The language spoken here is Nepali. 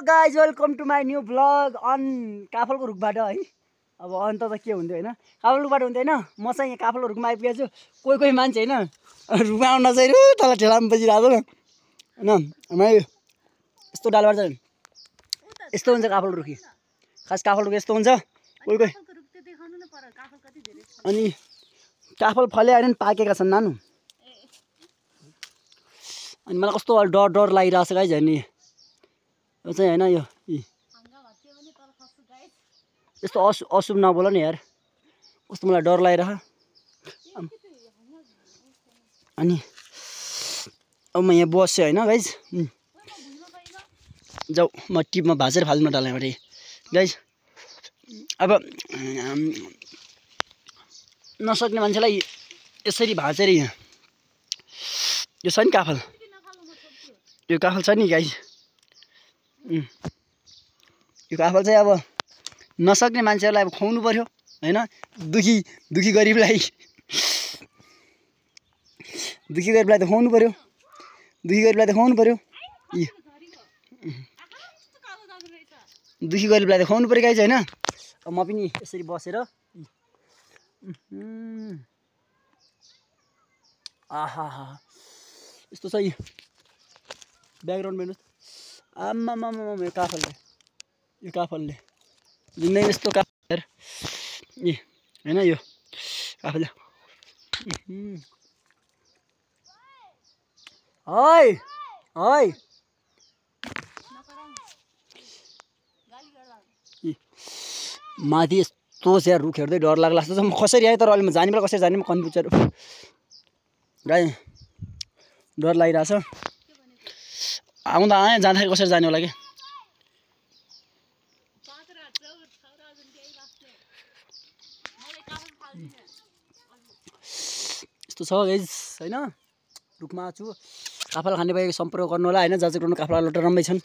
Guys welcome to my new vlog अन काफलको रुखबाट है। अब अन्त त के हुन्थ्यो होइन, काफल रुखबाट हुन्थ्यो होइन। म चाहिँ यहाँ काफलको रुखमा आइपुगेको छु। कोही कोही मान्छे होइन रुखमा आउन नचाहिरु तल ठेलामा बजिरहेको होइन। हाम्रो यस्तो डालबाट चाहिँ यस्तो हुन्छ काफल रुखी, खास काफल रुख यस्तो हुन्छ। कोही कोही अनि काफल फले होइन पाकेका छन् नानु। अनि मलाई कस्तो डर डर लागिरहेको छ गाइज हेर्ने यो चाहिँ होइन। यो यस्तो अशुभ नबोल नि यार, कस्तो मलाई डर लागिरह। अनि अब म यहाँ बस्छु होइन गाइज। जाऊ म टिपमा भाँचेर फाल्नु डालेँ अरे गाइज। अब नसक्ने मान्छेलाई यसरी भाँचेर यहाँ यो छ नि काफल, यो काफल छ नि गाइज। यो काफल चाहिँ अब नसक्ने मान्छेहरूलाई अब खुवाउनु पर्यो होइन। दुखी गरिबलाई त खुवाउनु पर्यो, दुखी गरिबलाई त खुवाउनु पर्यो, दुखी गरिबलाई त खुवाउनु पर्यो गाइज होइन। अब म पनि यसरी बसेर आहा यस्तो छ ब्याकग्राउन्ड हेर्नुहोस्। आम्मामामा यो काफलले जिन्दगी यस्तो काफल होइन। यो काफल है माथि यस्तो चाहिँ रुख हेर्दै डर लाग्ला जस्तो छ। म कसरी आएँ तर अहिले म जाने बेला कसरी जाने म कन्फ्युजर गाई डर लागिरहेछ। आउँदा आएँ जाँदाखेरि कसरी जाने होला कि। यस्तो छ गाइज होइन। रुखमा छु, काफल खाने भए सम्पर्क गर्नु होला होइन। जहाँ चाहिँ काफल लटर राम्रै छन्।